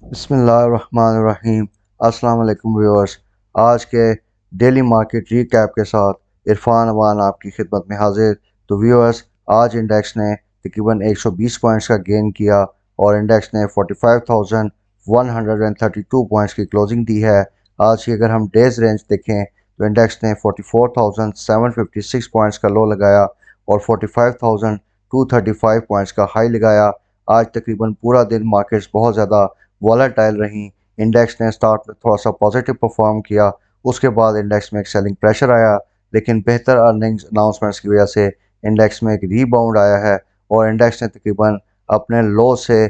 बिस्मिल्लाहिर्रहमानिर्रहीम। अस्सलाम वालेकुम व्यूअर्स। आज के डेली मार्केट रीकैप के साथ इरफान अवान आपकी खिदमत में हाजिर। तो व्यूअर्स, आज इंडेक्स ने तकरीबन 120 पॉइंट्स का गेन किया और इंडेक्स ने 45,132 पॉइंट्स की क्लोजिंग दी है। आज की अगर हम डेज रेंज देखें तो इंडेक्स ने 44,756 पॉइंट्स का लो लगाया और 45,235 पॉइंट्स का हाई लगाया। आज तकरीबन पूरा दिन मार्केट्स बहुत ज़्यादा वॉलेटाइल रहीं। इंडेक्स ने स्टार्ट में थोड़ा सा पॉजिटिव परफॉर्म किया, उसके बाद इंडेक्स में एक सेलिंग प्रेशर आया, लेकिन बेहतर अर्निंग्स अनाउंसमेंट्स की वजह से इंडेक्स में एक रीबाउंड आया है और इंडेक्स ने तकरीबन अपने लो से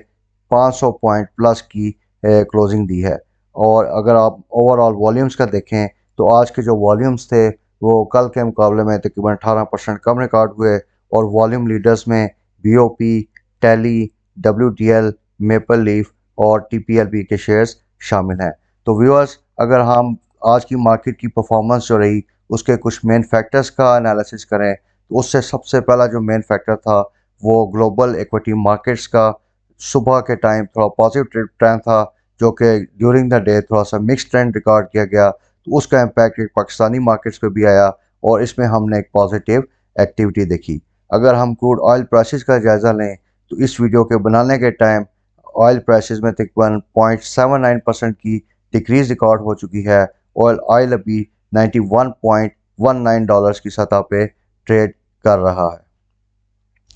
500 पॉइंट प्लस की क्लोजिंग दी है। और अगर आप ओवरऑल वॉल्यूम्स का देखें तो आज के जो वॉल्यूम्स थे वो कल के मुकाबले में तकरीबन 18% कम रिकॉर्ड हुए और वॉल्यूम लीडर्स में बीओपी, टेली, डब्ल्यूटीएल, मेपल लीफ और टीपीएलबी के शेयर्स शामिल हैं। तो व्यूअर्स, अगर हम आज की मार्केट की परफॉर्मेंस जो रही उसके कुछ मेन फैक्टर्स का एनालिसिस करें तो उससे सबसे पहला जो मेन फैक्टर था वो ग्लोबल इक्विटी मार्केट्स का सुबह के टाइम थोड़ा पॉजिटिव ट्रेंड था, जो कि ड्यूरिंग द डे थोड़ा सा मिक्स ट्रेंड रिकॉर्ड किया गया। तो उसका इम्पैक्ट एक पाकिस्तानी मार्केट्स पे भी आया और इसमें हमने एक पॉजिटिव एक्टिविटी देखी। अगर हम क्रूड ऑयल प्राइसेस का जायज़ा लें तो इस वीडियो के बनाने के टाइम ऑयल प्राइसेस में तकरीबन 0.79% की डिक्रीज रिकॉर्ड हो चुकी है। ऑयल अभी 91.19 डॉलर्स की सतह पे ट्रेड कर रहा है।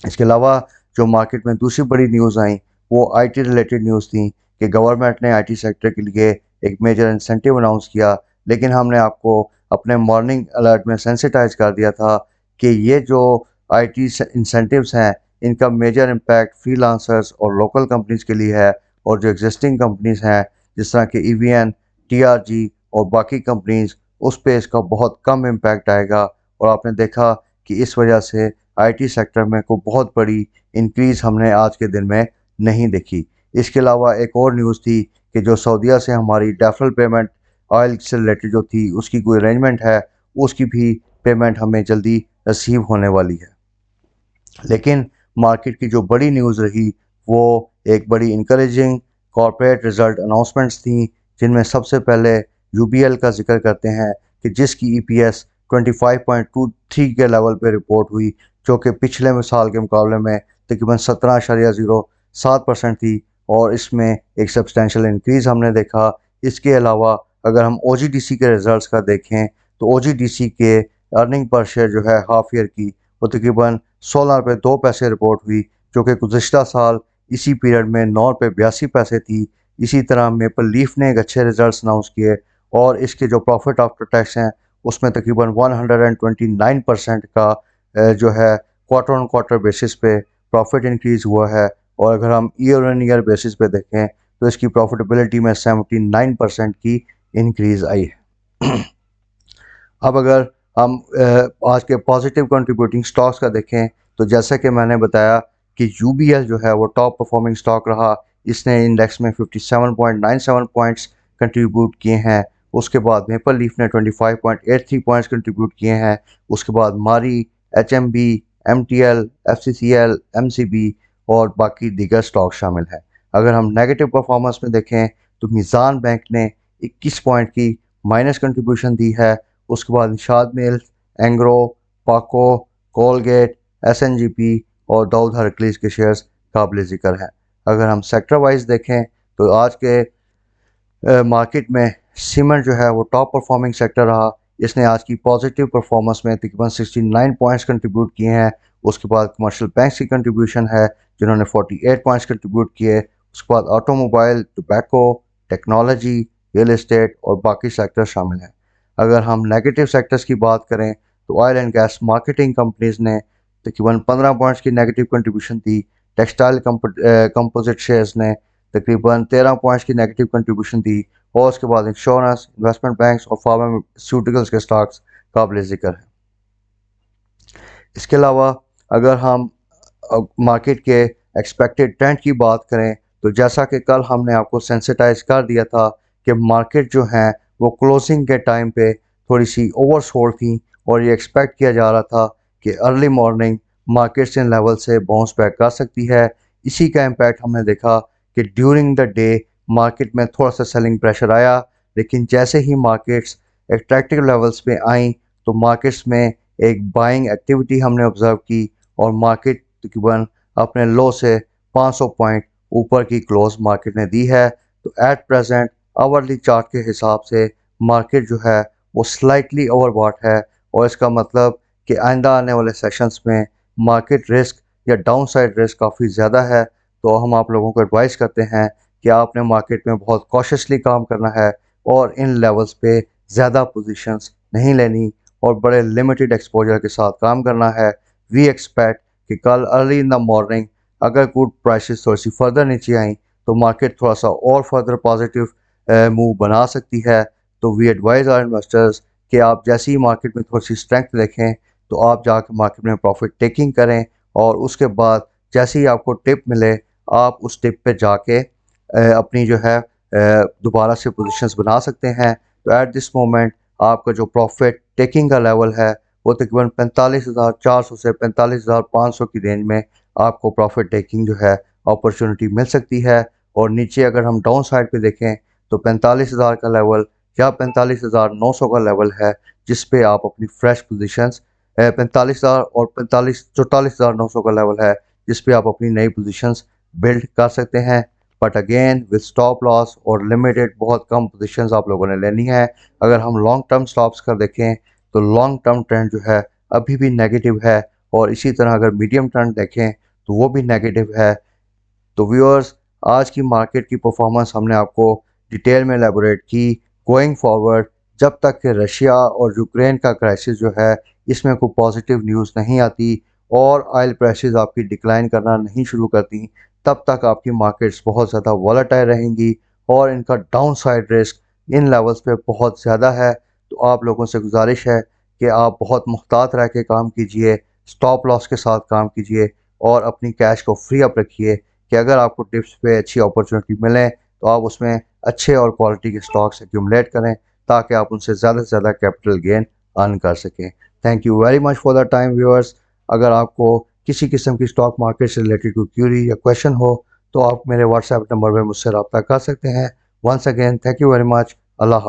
इसके अलावा जो मार्केट में दूसरी बड़ी न्यूज़ आई वो आईटी रिलेटेड न्यूज़ थी कि गवर्नमेंट ने आईटी सेक्टर के लिए एक मेजर इंसेंटिव अनाउंस किया, लेकिन हमने आपको अपने मॉर्निंग अलर्ट में सेंसिटाइज कर दिया था कि ये जो आईटी इंसेंटिव्स हैं इनका मेजर इम्पैक्ट फ्रीलांसर्स और लोकल कंपनीज के लिए है, और जो एग्जिस्टिंग कंपनीज हैं जिस तरह के ईवीएन, टीआरजी और बाकी कंपनीज उस पर इसका बहुत कम इम्पैक्ट आएगा। और आपने देखा कि इस वजह से आईटी सेक्टर में कोई बहुत बड़ी इंक्रीज हमने आज के दिन में नहीं देखी। इसके अलावा एक और न्यूज़ थी कि जो सऊदीया से हमारी डेफरल पेमेंट ऑयल से रिलेटेड जो थी उसकी कोई अरेंजमेंट है, उसकी भी पेमेंट हमें जल्दी रिसीव होने वाली है। लेकिन मार्केट की जो बड़ी न्यूज़ रही वो एक बड़ी इंकरेजिंग कॉरपोरेट रिजल्ट अनाउंसमेंट्स थी, जिनमें सबसे पहले यूबीएल का जिक्र करते हैं कि जिसकी ईपीएस 25.23 के लेवल पे रिपोर्ट हुई, जो कि पिछले साल के मुकाबले में तकरीबन 17.07% थी और इसमें एक सब्सटेंशियल इंक्रीज हमने देखा। इसके अलावा अगर हम ओजीडीसी के रिजल्ट्स का देखें तो ओजीडीसी के अर्निंग पर शेयर जो है हाफ ईयर की वो तकरीबन 16 रुपये 2 पैसे रिपोर्ट हुई, जो कि गुज़िश्ता साल इसी पीरियड में 9 रुपये 82 पैसे थी। इसी तरह मेपल लीफ ने एक अच्छे रिजल्ट्स अनाउंस किए और इसके जो प्रॉफिट आफ्टर टैक्स हैं उसमें तकरीबन 129% का जो है क्वार्टर ऑन क्वार्टर बेसिस पे प्रॉफिट इंक्रीज हुआ है। और अगर हम ईयर ऑन ईयर बेसिस पे देखें तो इसकी प्रॉफिटेबिलिटी में 79% की इंक्रीज आई है। अब अगर हम आज के पॉजिटिव कंट्रीब्यूटिंग स्टॉक्स का देखें तो जैसा कि मैंने बताया कि यूबीएल जो है वो टॉप परफॉर्मिंग स्टॉक रहा। इसने इंडेक्स में 57.97 पॉइंट्स कंट्रीब्यूट किए हैं। उसके बाद मेपल लीफ ने 25.83 पॉइंट्स कंट्रीब्यूट किए हैं। उसके बाद मारी, एचएमबी, एमटीएल, एफसीसीएल, एमसीबी और बाकी दीगर स्टॉक शामिल हैं। अगर हम नेगेटिव परफॉर्मेंस में देखें तो मीज़ान बैंक ने 21 पॉइंट की माइनस कंट्रीब्यूशन दी है। उसके बाद निशाद मिल्स, एंग्रो, पाको, कोलगेट, एसएनजीपी और दाऊद हरकलीस के शेयर्स काबिल ज़िक्र हैं। अगर हम सेक्टर वाइज देखें तो आज के मार्केट में सीमेंट जो है वो टॉप परफॉर्मिंग सेक्टर रहा। इसने आज की पॉजिटिव परफॉर्मेंस में तकरीबन 69 पॉइंट्स कंट्रीब्यूट किए हैं। उसके बाद कमर्शियल बैंक्स की कंट्रीब्यूशन है जिन्होंने 48 पॉइंट्स कंट्रीब्यूट किए। उसके बाद automobile, tobacco, technology, real estate और बाकी सेक्टर शामिल हैं। अगर हम नेगेटिव सेक्टर्स की बात करें तो oil and gas marketing companies ने तकरीबन 15 पॉइंट्स की नेगेटिव कंट्रीब्यूशन दी। टेक्सटाइल कंपोजिट शेयर्स ने तकरीबन 13 पॉइंट्स की नेगेटिव कंट्रीब्यूशन दी और उसके बाद इंश्योरेंस, इन्वेस्टमेंट बैंक्स और फार्मास्यूटिकल्स के स्टॉक्स काबिल ज़िक्र हैं। इसके अलावा अगर हम मार्केट के एक्सपेक्टेड ट्रेंड की बात करें तो जैसा कि कल हमने आपको सेंसिटाइज कर दिया था कि मार्केट जो है वो क्लोजिंग के टाइम पे थोड़ी सी ओवरसोल्ड थी और ये एक्सपेक्ट किया जा रहा था कि early morning markets in level से बाउंस बैक कर सकती है। इसी का इम्पैक्ट हमने देखा कि ड्यूरिंग द डे मार्केट में थोड़ा सा सेलिंग प्रेशर आया, लेकिन जैसे ही मार्केट्स अट्रैक्टिव लेवल्स पे आई तो मार्केट्स में एक बाइंग एक्टिविटी हमने ऑब्जर्व की और मार्केट तकरीबन अपने लो से 500 पॉइंट ऊपर की क्लोज मार्केट ने दी है। तो एट प्रेजेंट आवरली चार्ट के हिसाब से मार्केट जो है वो स्लाइटली ओवरबॉट है और इसका मतलब कि आइंदा आने वाले सेशंस में मार्केट रिस्क या डाउन साइड रिस्क काफ़ी ज़्यादा है। तो हम आप लोगों को एडवाइस करते हैं कि आपने मार्केट में बहुत कॉशियसली काम करना है और इन लेवल्स पे ज़्यादा पोजीशंस नहीं लेनी और बड़े लिमिटेड एक्सपोजर के साथ काम करना है। वी एक्सपेक्ट कि कल अर्ली इन द मॉर्निंग अगर गुड प्राइसेस थोड़ी सी फर्दर नीचे आई तो मार्केट थोड़ा सा और फर्दर पॉजिटिव मूव बना सकती है। तो वी एडवाइज आवर इन्वेस्टर्स कि आप जैसे ही मार्केट में थोड़ी सी स्ट्रेंथ देखें तो आप जाकर मार्केट में प्रॉफिट टेकिंग करें और उसके बाद जैसे ही आपको टिप मिले आप उस टिप पे जाके अपनी जो है दोबारा से पोजीशंस बना सकते हैं। तो एट दिस मोमेंट आपका जो प्रॉफिट टेकिंग का लेवल है वो तकरीबन 45,400 से 45,500 की रेंज में आपको प्रॉफिट टेकिंग जो है अपॉर्चुनिटी मिल सकती है। और नीचे अगर हम डाउन साइड पे देखें तो 45,000 का लेवल या 45,900 का लेवल है जिस पे आप अपनी फ्रेश पोजीशंस 45,000 और 44,900 का लेवल है जिस पे आप अपनी नई पोजीशंस बिल्ड कर सकते हैं। But again with stop loss और लिमिटेड बहुत कम पोजीशंस आप लोगों ने लेनी है। अगर हम लॉन्ग टर्म स्टॉप्स कर देखें तो लॉन्ग टर्म ट्रेंड जो है अभी भी नेगेटिव है और इसी तरह अगर मीडियम ट्रेंड देखें तो वो भी नेगेटिव है। तो व्यूअर्स आज की मार्केट की परफॉर्मेंस हमने आपको डिटेल में एलेबोरेट की। गोइंग फॉरवर्ड जब तक कि रशिया और यूक्रेन का क्राइसिस जो है इसमें कोई पॉजिटिव न्यूज़ नहीं आती और ऑयल प्राइसेस आपकी डिक्लाइन करना नहीं शुरू करती तब तक आपकी मार्केट्स बहुत ज़्यादा वॉलेटाइल रहेंगी और इनका down side risk in levels पे बहुत ज़्यादा है। तो आप लोगों से गुजारिश है कि आप बहुत मुहतात रह के काम कीजिए, स्टॉप लॉस के साथ काम कीजिए और अपनी कैश को फ्री अप रखिए कि अगर आपको टिप्स पे अच्छी अपॉर्चुनिटी मिले तो आप उसमें अच्छे और क्वालिटी के स्टॉक्स एक्यूमुलेट करें ताकि आप उनसे ज़्यादा से ज़्यादा कैपिटल गेन अर्न कर सकें। Thank you very much for the time viewers. अगर आपको किसी किस्म की स्टॉक मार्केट से रिलेटेड कोई क्यूरी या क्वेश्चन हो तो आप मेरे व्हाट्सएप नंबर पर मुझसे रब्ता कर सकते हैं। Once again thank you very much. Allah.